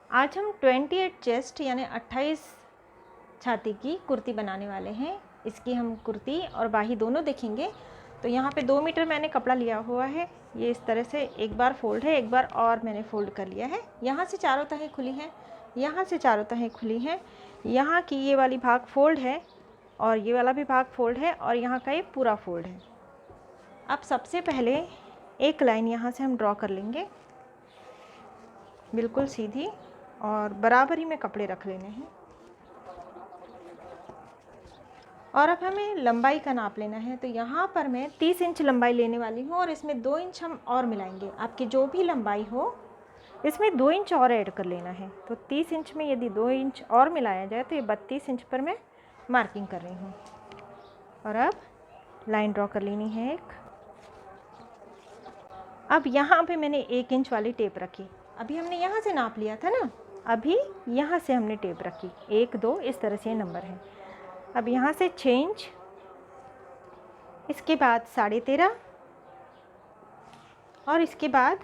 आज हम 28 चेस्ट यानी 28 छाती की कुर्ती बनाने वाले हैं। इसकी हम कुर्ती और बाही दोनों देखेंगे। तो यहाँ पे 2 मीटर मैंने कपड़ा लिया हुआ है। ये इस तरह से एक बार फोल्ड है, एक बार और मैंने फोल्ड कर लिया है। यहाँ से चारों तहें खुली हैं, यहाँ से चारों तहें खुली हैं। यहाँ की ये वाली भाग फोल्ड है और ये वाला भी भाग फोल्ड है और यहाँ का ये पूरा फोल्ड है। अब सबसे पहले एक लाइन यहाँ से हम ड्रॉ कर लेंगे, बिल्कुल सीधी, और बराबरी में कपड़े रख लेने हैं। और अब हमें लंबाई का नाप लेना है। तो यहाँ पर मैं 30 इंच लंबाई लेने वाली हूँ और इसमें 2 इंच हम और मिलाएंगे। आपकी जो भी लंबाई हो इसमें 2 इंच और ऐड कर लेना है। तो 30 इंच में यदि 2 इंच और मिलाया जाए तो ये 32 इंच पर मैं मार्किंग कर रही हूँ। और अब लाइन ड्रॉ कर लेनी है एक। अब यहाँ पे मैंने 1 इंच वाली टेप रखी। अभी हमने यहाँ से नाप लिया था ना, अभी यहाँ से हमने टेप रखी 1 2 इस तरह से नंबर है। अब यहाँ से 6 इंच, इसके बाद 13.5 और इसके बाद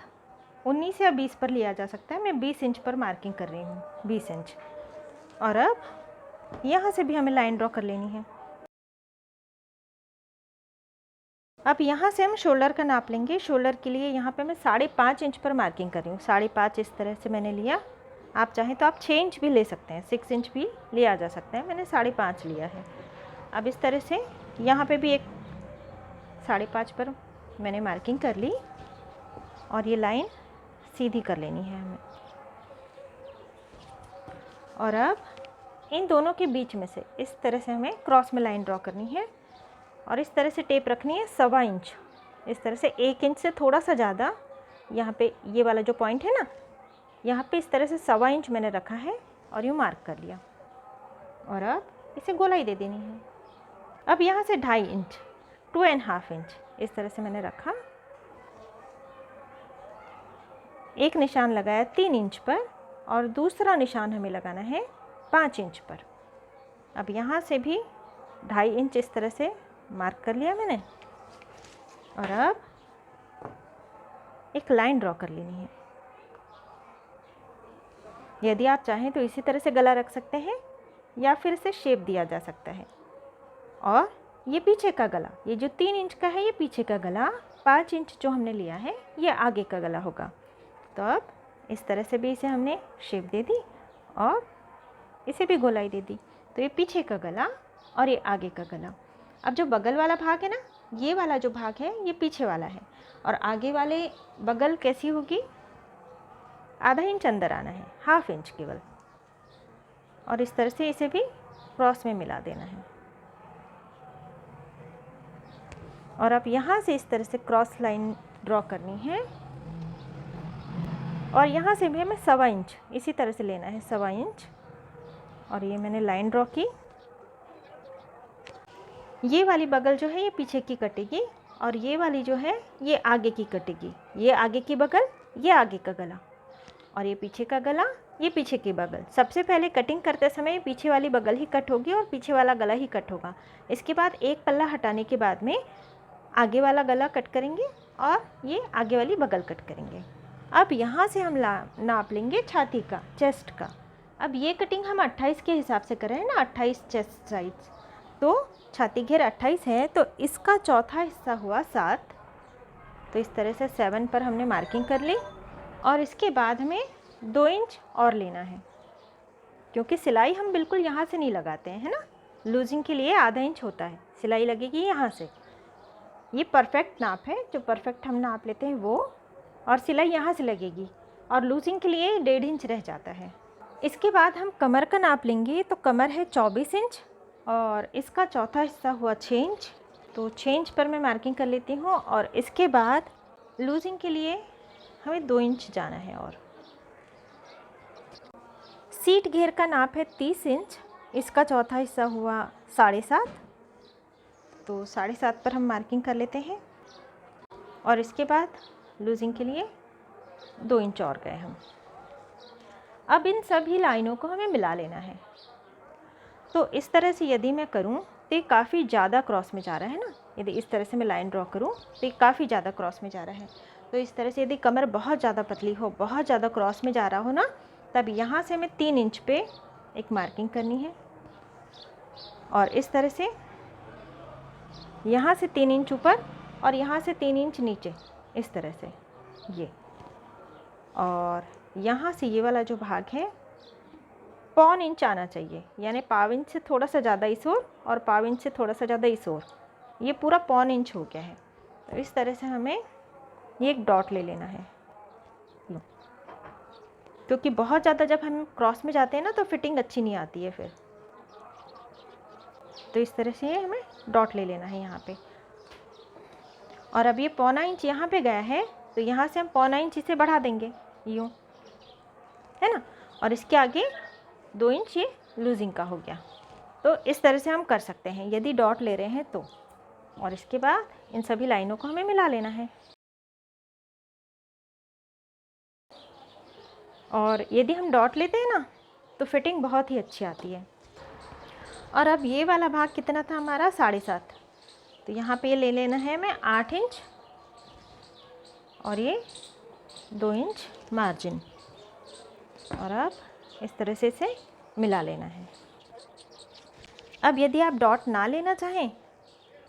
19 या 20 पर लिया जा सकता है। मैं 20 इंच पर मार्किंग कर रही हूँ, 20 इंच। और अब यहाँ से भी हमें लाइन ड्रॉ कर लेनी है। अब यहाँ से हम शोल्डर का नाप लेंगे। शोल्डर के लिए यहाँ पे मैं 5.5 इंच पर मार्किंग कर रही हूँ। 5.5 इस तरह से मैंने लिया। आप चाहें तो आप 6 इंच भी ले सकते हैं, 6 इंच भी लिया जा सकता है। मैंने 5.5 लिया है। अब इस तरह से यहाँ पे भी एक 5.5 पर मैंने मार्किंग कर ली और ये लाइन सीधी कर लेनी है हमें। और अब इन दोनों के बीच में से इस तरह से हमें क्रॉस में लाइन ड्रॉ करनी है और इस तरह से टेप रखनी है 1.25 इंच। इस तरह से 1 इंच से थोड़ा सा ज़्यादा यहाँ पे ये वाला जो पॉइंट है ना, यहाँ पे इस तरह से 1.25 इंच मैंने रखा है और यूँ मार्क कर लिया। और अब इसे गोलाई दे देनी है। अब यहाँ से 2.5 इंच, 2.5 इंच इस तरह से मैंने रखा। एक निशान लगाया 3 इंच पर और दूसरा निशान हमें लगाना है 5 इंच पर। अब यहाँ से भी 2.5 इंच इस तरह से मार्क कर लिया मैंने। और अब एक लाइन ड्रॉ कर लेनी है। यदि आप चाहें तो इसी तरह से गला रख सकते हैं या फिर इसे शेप दिया जा सकता है। और ये पीछे का गला, ये जो 3 इंच का है ये पीछे का गला, 5 इंच जो हमने लिया है ये आगे का गला होगा। तो अब इस तरह से भी इसे हमने शेप दे दी और इसे भी गोलाई दे दी। तो ये पीछे का गला और ये आगे का गला। अब जो बगल वाला भाग है ना, ये वाला जो भाग है ये पीछे वाला है और आगे वाले बगल कैसी होगी, 0.5 इंच अंदर आना है, 1/2 इंच केवल। और इस तरह से इसे भी क्रॉस में मिला देना है। और अब यहाँ से इस तरह से क्रॉस लाइन ड्रॉ करनी है और यहाँ से भी हमें 1.25 इंच इसी तरह से लेना है, 1.25 इंच। और ये मैंने लाइन ड्रॉ की। ये वाली बगल जो है ये पीछे की कटेगी और ये वाली जो है ये आगे की कटेगी। ये आगे की बगल, ये आगे का गला, और ये पीछे का गला, ये पीछे की बगल। सबसे पहले कटिंग करते समय पीछे वाली बगल ही कट होगी और पीछे वाला गला ही कट होगा। इसके बाद एक पल्ला हटाने के बाद में आगे वाला गला कट करेंगे और ये आगे वाली बगल कट करेंगे। अब यहाँ से हम नाप लेंगे छाती का, चेस्ट का। अब ये कटिंग हम 28 के हिसाब से कर रहे हैं ना, 28 चेस्ट साइज। तो छाती घेर 28 है तो इसका चौथा हिस्सा हुआ 7। तो इस तरह से 7 पर हमने मार्किंग कर ली। और इसके बाद हमें 2 इंच और लेना है, क्योंकि सिलाई हम बिल्कुल यहाँ से नहीं लगाते हैं, है ना। लूजिंग के लिए 0.5 इंच होता है, सिलाई लगेगी यहाँ से। ये परफेक्ट नाप है, जो परफेक्ट हम नाप लेते हैं वो, और सिलाई यहाँ से लगेगी। और लूजिंग के लिए 1.5 इंच रह जाता है। इसके बाद हम कमर का नाप लेंगे। तो कमर है 24 इंच और इसका चौथा हिस्सा हुआ 6 इंच। तो 6 इंच पर मैं मार्किंग कर लेती हूँ। और इसके बाद लूजिंग के लिए हमें 2 इंच जाना है। और सीट घेर का नाप है 30 इंच, इसका चौथा हिस्सा हुआ 7.5। तो 7.5 पर हम मार्किंग कर लेते हैं। और इसके बाद लूजिंग के लिए 2 इंच और गए हम। अब इन सभी लाइनों को हमें मिला लेना है। तो इस तरह से यदि मैं करूं तो ये काफ़ी ज़्यादा क्रॉस में जा रहा है ना। यदि इस तरह से मैं लाइन ड्रॉ करूं तो ये काफ़ी ज़्यादा क्रॉस में जा रहा है। तो इस तरह से यदि कमर बहुत ज़्यादा पतली हो, बहुत ज़्यादा क्रॉस में जा रहा हो ना, तब यहाँ से हमें 3 इंच पे एक मार्किंग करनी है और इस तरह से यहाँ से 3 इंच ऊपर और यहाँ से 3 इंच नीचे, इस तरह से ये। और यहाँ से ये वाला जो भाग है 1/4 इंच आना चाहिए, यानी 1/4 इंच से थोड़ा सा ज़्यादा इस ओर और 1/4 इंच से थोड़ा सा ज़्यादा इस ओर, ये पूरा 1/4 इंच हो गया है। तो इस तरह से हमें ये एक डॉट ले लेना है, क्योंकि बहुत ज़्यादा जब हम क्रॉस में जाते हैं ना तो फिटिंग अच्छी नहीं आती है फिर। तो इस तरह से हमें डॉट ले लेना है यहाँ पे। और अब ये 1/4 इंच यहाँ पे गया है, तो यहाँ से हम 1/4 इंच इसे बढ़ा देंगे यूँ, है ना। और इसके आगे 2 इंच ये लूजिंग का हो गया। तो इस तरह से हम कर सकते हैं यदि डॉट ले रहे हैं तो। और इसके बाद इन सभी लाइनों को हमें मिला लेना है। और यदि हम डॉट लेते हैं ना तो फिटिंग बहुत ही अच्छी आती है। और अब ये वाला भाग कितना था हमारा 7.5, तो यहाँ पे ये ले लेना है हमें 8 इंच और ये 2 इंच मार्जिन। और अब इस तरह से इसे मिला लेना है। अब यदि आप डॉट ना लेना चाहें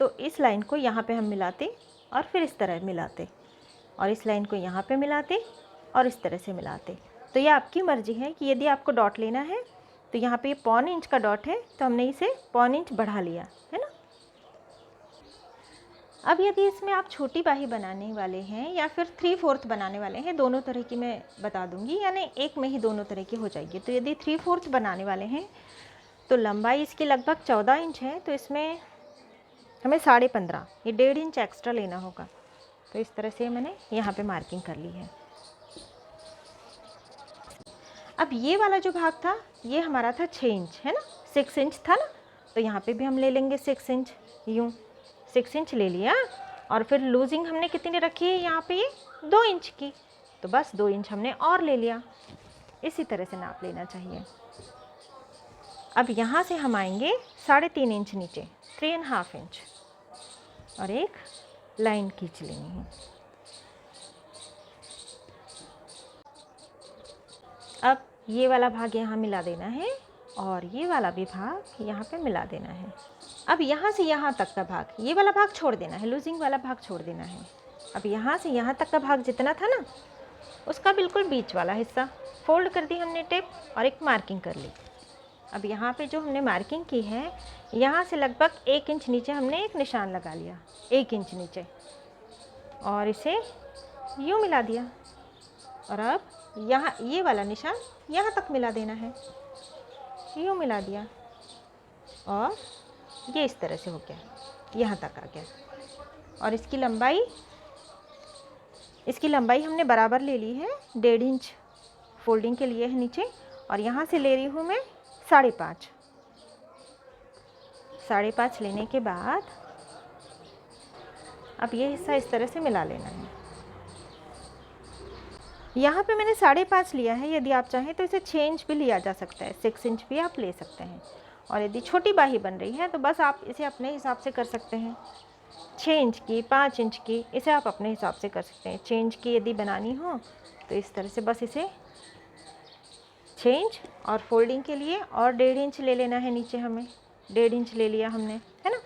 तो इस लाइन को यहाँ पे हम मिलाते और फिर इस तरह मिलाते, और इस लाइन को यहाँ पे मिलाते और इस तरह से मिलाते। तो ये आपकी मर्ज़ी है कि यदि आपको डॉट लेना है तो यहाँ पे 1/4 इंच का डॉट है तो हमने इसे 1/4 इंच बढ़ा लिया, है ना। अब यदि इसमें आप छोटी बाही बनाने वाले हैं या फिर 3/4 बनाने वाले हैं, दोनों तरह की मैं बता दूंगी, यानी एक में ही दोनों तरह की हो जाएगी। तो यदि 3/4 बनाने वाले हैं तो लंबाई इसकी लगभग 14 इंच है, तो इसमें हमें 15.5 ये 1.5 इंच एक्स्ट्रा लेना होगा। तो इस तरह से मैंने यहाँ पे मार्किंग कर ली है। अब ये वाला जो भाग था ये हमारा था 6 इंच, है ना, 6 इंच था ना, तो यहाँ पे भी हम ले लेंगे 6 इंच, यूँ 6 इंच ले लिया। और फिर लूजिंग हमने कितनी रखी है यहाँ पे, ये 2 इंच की, तो बस 2 इंच हमने और ले लिया। इसी तरह से नाप लेना चाहिए। अब यहाँ से हम आएंगे 3.5 इंच नीचे, 3.5 इंच, और एक लाइन खींच लेनी है। अब ये वाला भाग यहाँ मिला देना है और ये वाला भी भाग यहाँ पे मिला देना है। अब यहाँ से यहाँ तक का भाग, ये वाला भाग छोड़ देना है, लूजिंग वाला भाग छोड़ देना है। अब यहाँ से यहाँ तक का भाग जितना था ना, उसका बिल्कुल बीच वाला हिस्सा फोल्ड कर दी हमने टेप और एक मार्किंग कर ली। अब यहाँ पे जो हमने मार्किंग की है, यहाँ से लगभग 1 इंच नीचे हमने एक निशान लगा लिया, 1 इंच नीचे, और इसे यूँ मिला दिया। और अब यहाँ ये वाला निशान यहाँ तक मिला देना है, यूँ मिला दिया, और ये इस तरह से हो गया, यहाँ तक आ गया। और इसकी लंबाई हमने बराबर ले ली है, 1.5 इंच फोल्डिंग के लिए है नीचे, और यहाँ से ले रही हूँ मैं 5.5 लेने के बाद अब ये हिस्सा इस तरह से मिला लेना है। यहाँ पे मैंने 5.5 लिया है, यदि आप चाहें तो इसे 6 इंच भी लिया जा सकता है, 6 इंच भी आप ले सकते हैं। और यदि छोटी बाही बन रही है तो बस आप इसे अपने हिसाब से कर सकते हैं, 6 इंच की, 5 इंच की, इसे आप अपने हिसाब से कर सकते हैं। 6 इंच की यदि बनानी हो तो इस तरह से बस इसे 6 इंच, और फोल्डिंग के लिए और 1.5 इंच ले लेना है नीचे, हमें 1.5 इंच ले लिया हमने, है ना।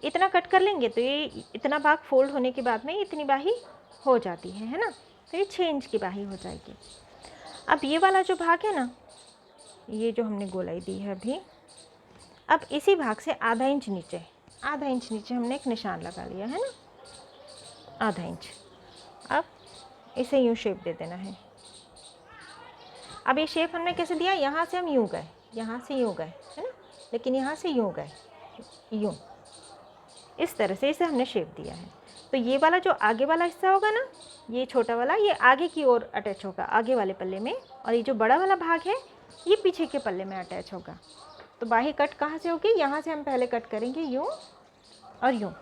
इतना कट कर लेंगे तो ये इतना भाग फोल्ड होने के बाद में इतनी बाही हो जाती है ना। तो ये 6 इंच की बाही हो जाएगी। अब ये वाला जो भाग है ना, ये जो हमने गोलाई दी है अभी, अब इसी भाग से आधा इंच नीचे हमने एक निशान लगा लिया है ना, आधा इंच। अब इसे यूँ शेप दे देना है। अब ये शेप हमने कैसे दिया, यहाँ से हम यूँ गए, यहाँ से यूँ गए, है ना, लेकिन यहाँ से यूँ गए, यूँ, इस तरह से इसे हमने शेप दिया है। तो ये वाला जो आगे वाला हिस्सा होगा ना, ये छोटा वाला, ये आगे की ओर अटैच होगा, आगे वाले पल्ले में, और ये जो बड़ा वाला भाग है ये पीछे के पल्ले में अटैच होगा। तो बाही कट कहाँ से होगी, यहाँ से हम पहले कट करेंगे यूँ और यूँ,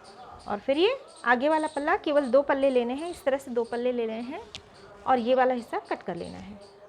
और फिर ये आगे वाला पल्ला केवल 2 पल्ले लेने हैं, इस तरह से 2 पल्ले ले रहे हैं, और ये वाला हिस्सा कट कर लेना है।